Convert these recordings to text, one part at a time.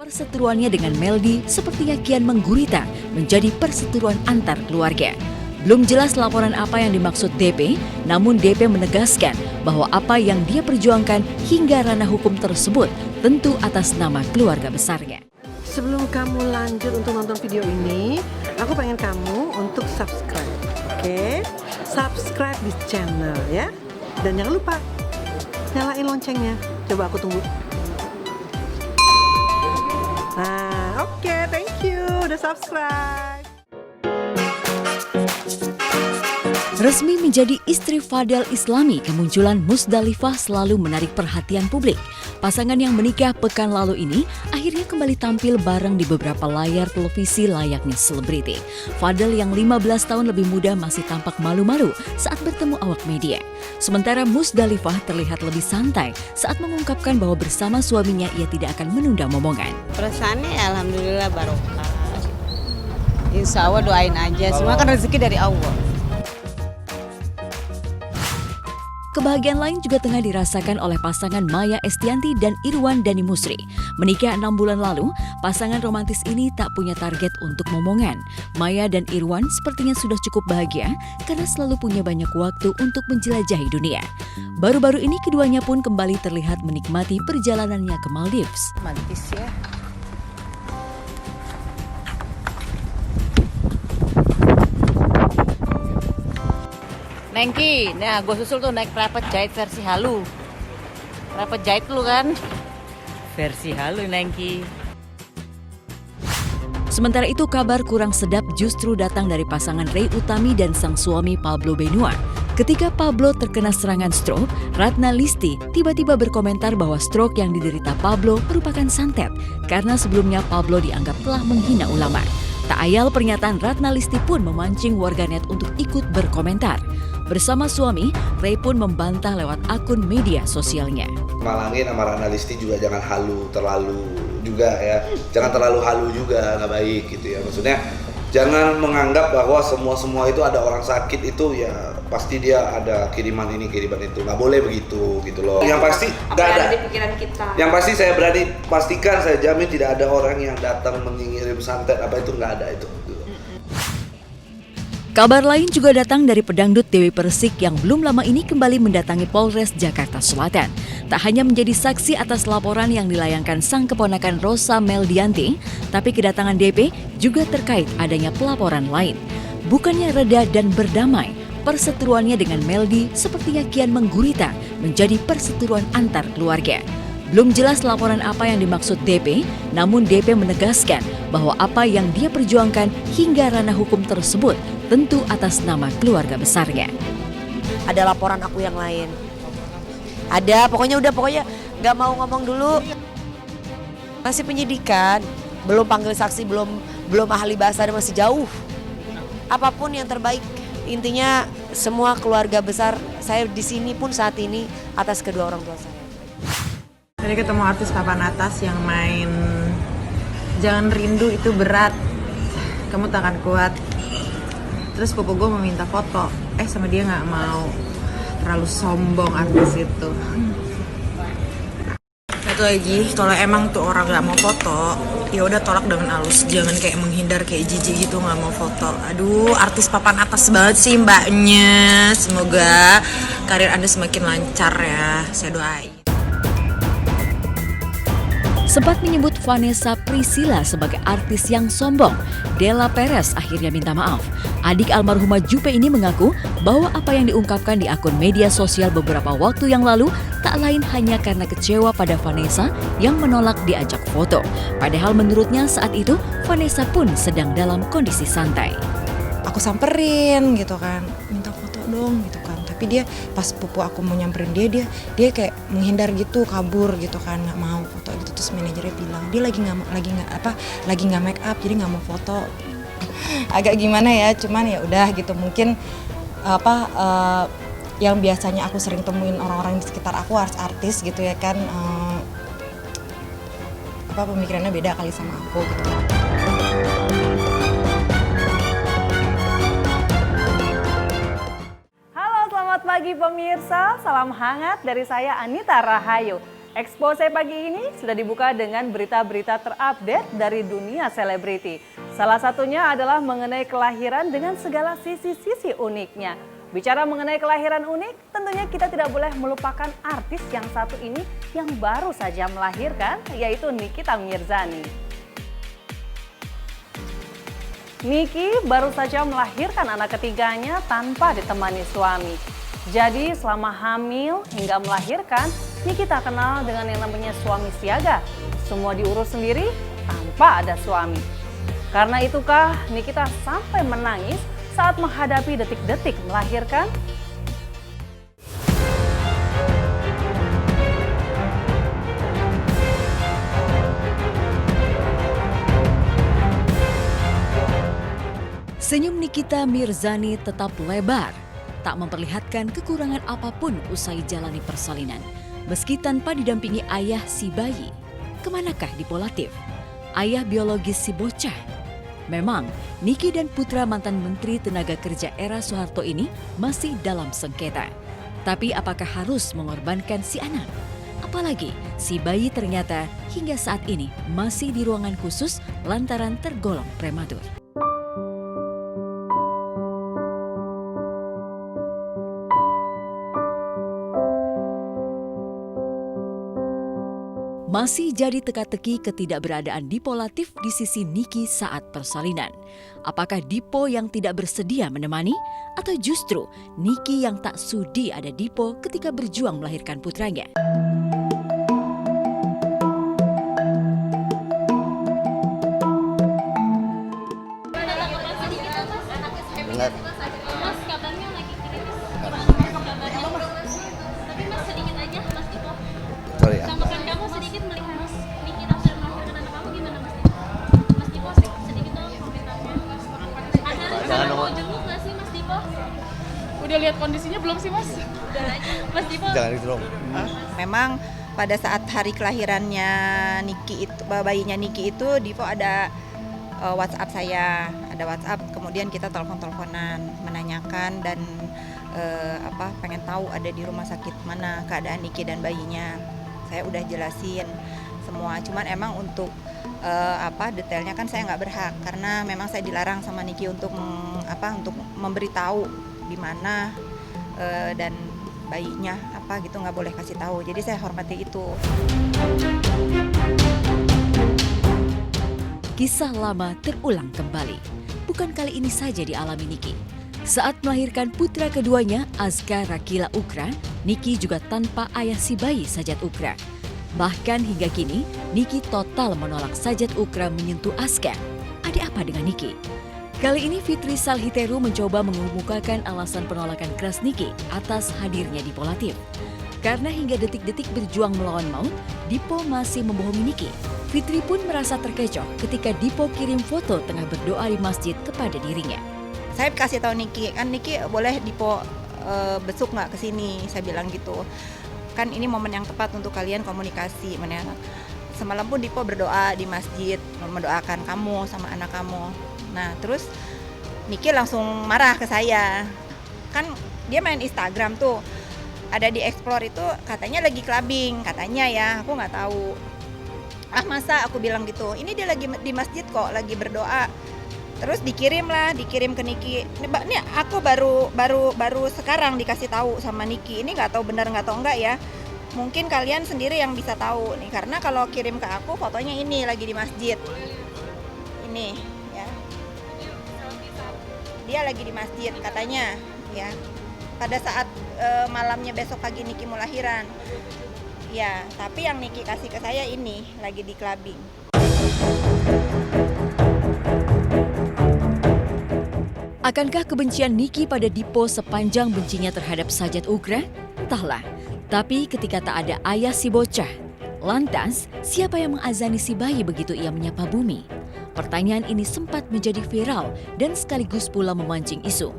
Perseteruannya dengan Meldi sepertinya kian menggurita menjadi perseteruan antar keluarga. Belum jelas laporan apa yang dimaksud DP, namun DP menegaskan bahwa apa yang dia perjuangkan hingga ranah hukum tersebut tentu atas nama keluarga besarnya. Sebelum kamu lanjut untuk nonton video ini, aku pengen kamu untuk subscribe, oke? Subscribe di channel ya. Dan jangan lupa nyalain loncengnya. Coba aku tunggu. Nah, oke, thank you udah subscribe. Resmi menjadi istri Fadel Islami, kemunculan Musdalifah selalu menarik perhatian publik. Pasangan yang menikah pekan lalu ini akhirnya kembali tampil bareng di beberapa layar televisi layaknya selebriti. Fadel yang 15 tahun lebih muda masih tampak malu-malu saat bertemu awak media. Sementara Musdalifah terlihat lebih santai saat mengungkapkan bahwa bersama suaminya ia tidak akan menunda momongan. Perasaannya ya alhamdulillah barokah. Insya Allah doain aja, semua kan rezeki dari Allah. Kebahagiaan lain juga tengah dirasakan oleh pasangan Maya Estianty dan Irwan Dhani Musri. Menikah 6 bulan lalu, pasangan romantis ini tak punya target untuk momongan. Maya dan Irwan sepertinya sudah cukup bahagia karena selalu punya banyak waktu untuk menjelajahi dunia. Baru-baru ini keduanya pun kembali terlihat menikmati perjalanannya ke Maldives. Romantis ya. Nengki, nah gue susul tuh naik private jet versi halu. Private jet lu kan? Versi halu Nengki. Sementara itu kabar kurang sedap justru datang dari pasangan Ray Utami dan sang suami Pablo Benua. Ketika Pablo terkena serangan stroke, Ratna Listi tiba-tiba berkomentar bahwa stroke yang diderita Pablo merupakan santet karena sebelumnya Pablo dianggap telah menghina ulama. Tak ayal pernyataan Ratna Listi pun memancing warganet untuk ikut berkomentar. Bersama suami, Ray pun membantah lewat akun media sosialnya. Malangin sama Ratna Listi juga jangan halu terlalu juga ya. Jangan terlalu halu juga, nggak baik gitu ya. Maksudnya jangan menganggap bahwa semua itu ada orang sakit itu ya pasti dia ada kiriman ini kiriman itu. Nggak boleh begitu gitu loh. Yang pasti nggak ada. Di pikiran kita. Yang pasti saya berani pastikan, saya jamin tidak ada orang yang datang mengirim santet apa itu, nggak ada itu. Kabar lain juga datang dari pedangdut Dewi Persik yang belum lama ini kembali mendatangi Polres Jakarta Selatan. Tak hanya menjadi saksi atas laporan yang dilayangkan sang keponakan Rosa Meldianti, tapi kedatangan DP juga terkait adanya pelaporan lain. Bukannya reda dan berdamai, perseteruannya dengan Meldi sepertinya kian menggurita menjadi perseteruan antar keluarga. Belum jelas laporan apa yang dimaksud DP, namun DP menegaskan bahwa apa yang dia perjuangkan hingga ranah hukum tersebut tentu atas nama keluarga besarnya. Ada laporan aku yang lain. Ada, pokoknya nggak mau ngomong dulu. Masih penyidikan, belum panggil saksi, belum ahli bahasa, masih jauh. Apapun yang terbaik, intinya semua keluarga besar saya di sini pun saat ini atas kedua orang tua saya. Tadi ketemu artis papan atas yang main Jangan Rindu itu berat, kamu tak akan kuat. Terus pupu gue meminta foto, sama dia nggak mau. Terlalu sombong artis itu. Satu lagi, kalau emang tuh orang nggak mau foto, ya udah tolak dengan halus. Jangan kayak menghindar kayak jijik gitu nggak mau foto. Aduh, artis papan atas banget sih mbaknya. Semoga karir Anda semakin lancar ya, saya doain. Sempat menyebut Vanessa Priscilla sebagai artis yang sombong, Della Perez akhirnya minta maaf. Adik almarhumah Jupe ini mengaku bahwa apa yang diungkapkan di akun media sosial beberapa waktu yang lalu tak lain hanya karena kecewa pada Vanessa yang menolak diajak foto. Padahal menurutnya saat itu Vanessa pun sedang dalam kondisi santai. Aku samperin gitu kan, minta foto dong gitu kan. Tapi dia pas pupu aku mau nyamperin dia kayak menghindar gitu, kabur gitu kan, nggak mau foto gitu. Terus manajernya bilang dia lagi nggak make up jadi nggak mau foto. Agak gimana ya, cuman ya udah gitu, mungkin yang biasanya aku sering temuin orang-orang di sekitar aku artis gitu ya kan, pemikirannya beda kali sama aku gitu. Halo, selamat pagi pemirsa. Salam hangat dari saya Anita Rahayu. Expose pagi ini sudah dibuka dengan berita-berita terupdate dari dunia selebriti. Salah satunya adalah mengenai kelahiran dengan segala sisi-sisi uniknya. Bicara mengenai kelahiran unik, tentunya kita tidak boleh melupakan artis yang satu ini yang baru saja melahirkan, yaitu Nikita Mirzani. Niki baru saja melahirkan anak ketiganya tanpa ditemani suami. Jadi selama hamil hingga melahirkan, Nikita kenal dengan yang namanya suami siaga. Semua diurus sendiri tanpa ada suami. Karena itukah Nikita sampai menangis saat menghadapi detik-detik melahirkan? Senyum Nikita Mirzani tetap lebar, tak memperlihatkan kekurangan apapun usai jalani persalinan. Meski tanpa didampingi ayah si bayi, kemanakah Dipo Latif, ayah biologis si bocah? Memang, Niki dan putra mantan Menteri Tenaga Kerja era Soeharto ini masih dalam sengketa. Tapi apakah harus mengorbankan si anak? Apalagi si bayi ternyata hingga saat ini masih di ruangan khusus lantaran tergolong prematur. Masih jadi teka-teki ketidakberadaan Dipo Latif di sisi Niki saat persalinan. Apakah Dipo yang tidak bersedia menemani? Atau justru Niki yang tak sudi ada Dipo ketika berjuang melahirkan putranya? Mas, kabarnya lagi kritis. Tapi Mas sedikit aja, Mas Dipo. Sorry ya. Tanggapan kamu sedikit melihat Nikita sudah melahirkan anak kamu gimana Mas Dipo? Mas Dipo sedikit dong komentarnya. Ada mau jenguk nggak sih Mas Dipo? Udah lihat kondisinya belum sih Mas? Udah aja. Mas Dipo. Jangan itu dong. Memang pada saat hari kelahirannya Niki itu, bayinya Niki itu, Dipo ada WhatsApp saya, ada WhatsApp, kemudian kita telepon-teleponan, menanyakan dan pengen tahu ada di rumah sakit mana keadaan Niki dan bayinya. Saya udah jelasin semua, cuman emang untuk detailnya kan saya nggak berhak karena memang saya dilarang sama Niki untuk untuk memberitahu di mana dan bayinya apa gitu, nggak boleh kasih tahu. Jadi saya hormati itu. Kisah lama terulang kembali. Bukan kali ini saja dialami Niki. Saat melahirkan putra keduanya, Azka Rakila Ukra, Niki juga tanpa ayah si bayi Sajat Ukra. Bahkan hingga kini, Niki total menolak Sajat Ukra menyentuh Azka. Ada apa dengan Niki? Kali ini Fitri Salhiteru mencoba mengemukakan alasan penolakan keras Niki atas hadirnya Dipo Latif. Karena hingga detik-detik berjuang melawan maut, Dipo masih membohongi Niki. Fitri pun merasa terkecoh ketika Dipo kirim foto tengah berdoa di masjid kepada dirinya. Saya kasih tahu Niki, kan Niki boleh Dipo besuk nggak ke sini, saya bilang gitu. Kan ini momen yang tepat untuk kalian komunikasi. Semalam pun Dipo berdoa di masjid, mendoakan kamu sama anak kamu. Nah terus Niki langsung marah ke saya. Kan dia main Instagram tuh, ada di explore itu katanya lagi clubbing, katanya ya, aku nggak tahu. Masa aku bilang gitu, ini dia lagi di masjid kok, lagi berdoa. Terus dikirim ke Niki. Ini aku baru sekarang dikasih tahu sama Niki. Ini nggak tahu benar nggak tahu enggak ya. Mungkin kalian sendiri yang bisa tahu nih, karena kalau kirim ke aku fotonya ini lagi di masjid. Ini ya. Dia lagi di masjid katanya ya. Pada saat malamnya besok pagi Niki mau lahiran. Ya, tapi yang Niki kasih ke saya ini lagi di clubbing. Akankah kebencian Niki pada Dipo sepanjang bencinya terhadap Sajat Ukra? Entahlah. Tapi ketika tak ada ayah si bocah, lantas siapa yang mengazani si bayi begitu ia menyapa bumi? Pertanyaan ini sempat menjadi viral dan sekaligus pula memancing isu.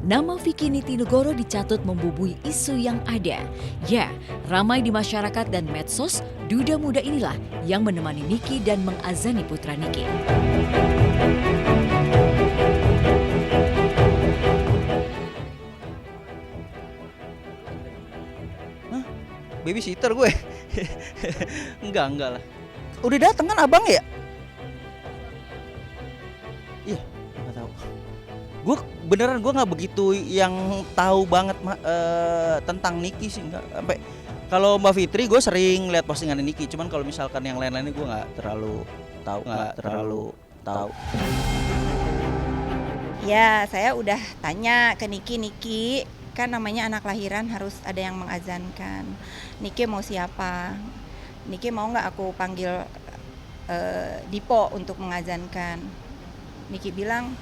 Nama Vicky Nitinegoro dicatut membubui isu yang ada. Ya, ramai di masyarakat dan medsos, duda muda inilah yang menemani Niki dan mengazani putra Niki. Babysitter gue. Enggak lah. Udah datang kan abang ya? Iya, nggak tahu. Gue beneran nggak begitu yang tahu banget tentang Niki sih, nggak sampai. Kalau Mbak Fitri gue sering lihat postingan Niki, cuman kalau misalkan yang lain-lainnya gue nggak terlalu tahu. Ya, saya udah tanya ke Niki kan namanya anak lahiran harus ada yang mengazankan. Niki mau siapa? Niki mau nggak aku panggil Dipo untuk mengazankan? Niki bilang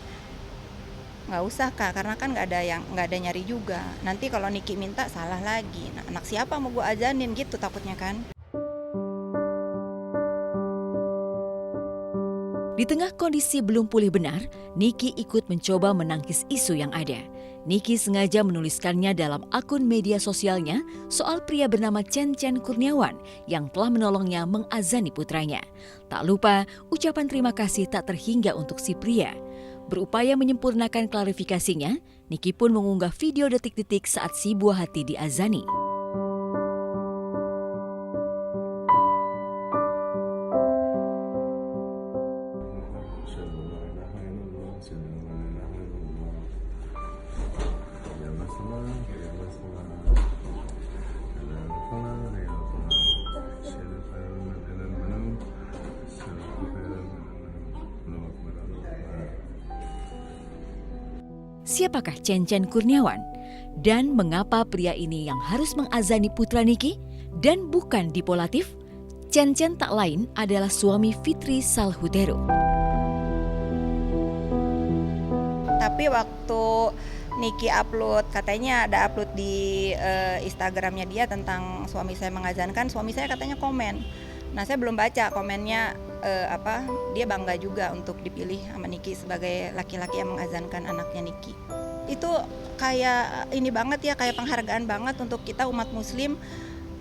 nggak usah Kak, karena kan nggak ada nyari juga. Nanti kalau Niki minta salah lagi. Nah, anak siapa mau gue azanin gitu takutnya kan? Di tengah kondisi belum pulih benar, Niki ikut mencoba menangkis isu yang ada. Niki sengaja menuliskannya dalam akun media sosialnya soal pria bernama Chen Kurniawan yang telah menolongnya mengazani putranya. Tak lupa, ucapan terima kasih tak terhingga untuk si pria. Berupaya menyempurnakan klarifikasinya, Niki pun mengunggah video detik-detik saat si buah hati diazani. Siapakah Chen Kurniawan? Dan mengapa pria ini yang harus mengazani putra Niki? Dan bukan Dipo Latif? Chen tak lain adalah suami Fitri Salhuteru. Tapi waktu Niki upload, katanya ada upload di Instagramnya dia tentang suami saya mengazankan, suami saya katanya komen. Nah, saya belum baca komennya dia bangga juga untuk dipilih sama Niki sebagai laki-laki yang mengazankan anaknya Niki. Itu kayak ini banget ya, kayak penghargaan banget untuk kita umat muslim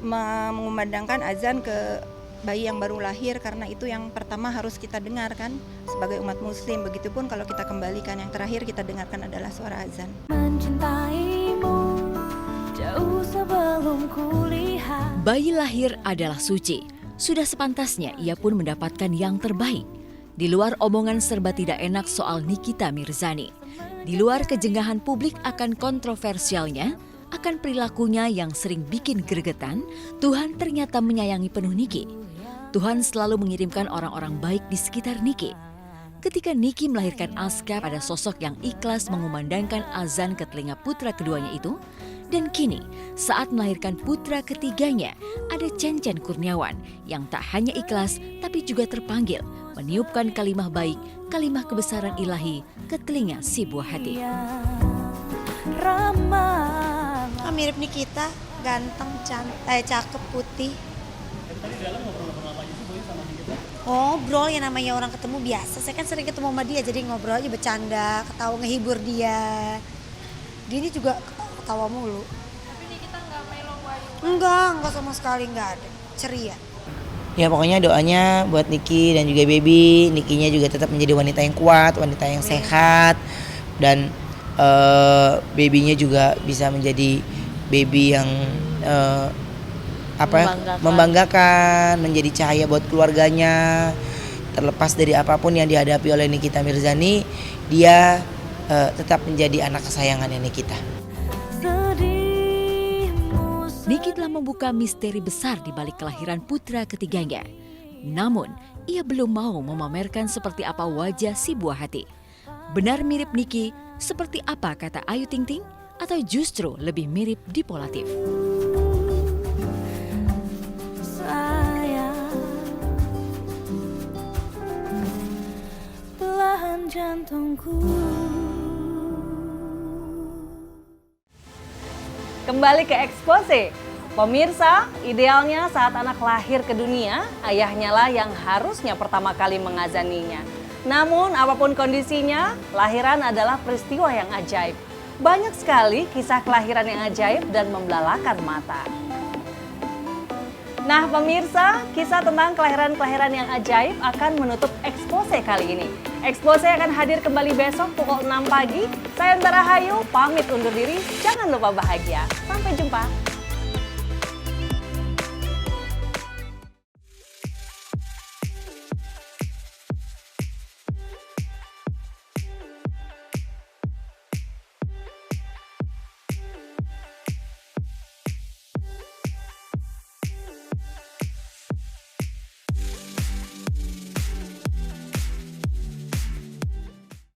mengumandangkan azan ke bayi yang baru lahir, karena itu yang pertama harus kita dengar kan sebagai umat muslim. Begitupun kalau kita kembalikan, yang terakhir kita dengarkan adalah suara azan. Mencintaimu jauh sebelum kulihat. Bayi lahir adalah suci. Sudah sepantasnya ia pun mendapatkan yang terbaik. Di luar omongan serba tidak enak soal Nikita Mirzani, di luar kejenggahan publik akan kontroversialnya, akan perilakunya yang sering bikin gregetan, Tuhan ternyata menyayangi penuh Niki. Tuhan selalu mengirimkan orang-orang baik di sekitar Niki. Ketika Niki melahirkan Aska pada sosok yang ikhlas mengumandangkan azan ke telinga putra keduanya itu, dan kini saat melahirkan putra ketiganya ada Chen Kurniawan yang tak hanya ikhlas tapi juga terpanggil meniupkan kalimah baik, kalimah kebesaran ilahi ke telinga si buah hati. Mirip Nikita, ganteng, cantik, cakep, putih. Ngobrol ya, namanya orang ketemu biasa. Saya kan sering ketemu sama dia, jadi ngobrol aja, bercanda, ketawa, ngehibur dia. Dia ini juga ketawa mulu. Tapi Nikita nggak melo Bayu? Enggak sama sekali, nggak ada. Ceria. Ya pokoknya doanya buat Niki dan juga baby. Nikinya juga tetap menjadi wanita yang kuat, wanita yang sehat. Dan babynya juga bisa menjadi baby yang membanggakan, menjadi cahaya buat keluarganya. Terlepas dari apapun yang dihadapi oleh Nikita Mirzani, dia tetap menjadi anak kesayangannya Nikita. Niki telah membuka misteri besar di balik kelahiran putra ketiganya. Namun, ia belum mau memamerkan seperti apa wajah si buah hati. Benar mirip Niki, seperti apa kata Ayu Ting Ting? Atau justru lebih mirip Dipo Latif? Belahan jantungku. Kembali ke Expose. Pemirsa, idealnya saat anak lahir ke dunia, ayahnya lah yang harusnya pertama kali mengazaninya. Namun apapun kondisinya, lahiran adalah peristiwa yang ajaib. Banyak sekali kisah kelahiran yang ajaib dan membelalakan mata. Nah pemirsa, kisah tentang kelahiran-kelahiran yang ajaib akan menutup Expose kali ini. Expose akan hadir kembali besok pukul 6 pagi. Saya Antara Hayu, pamit undur diri. Jangan lupa bahagia. Sampai jumpa.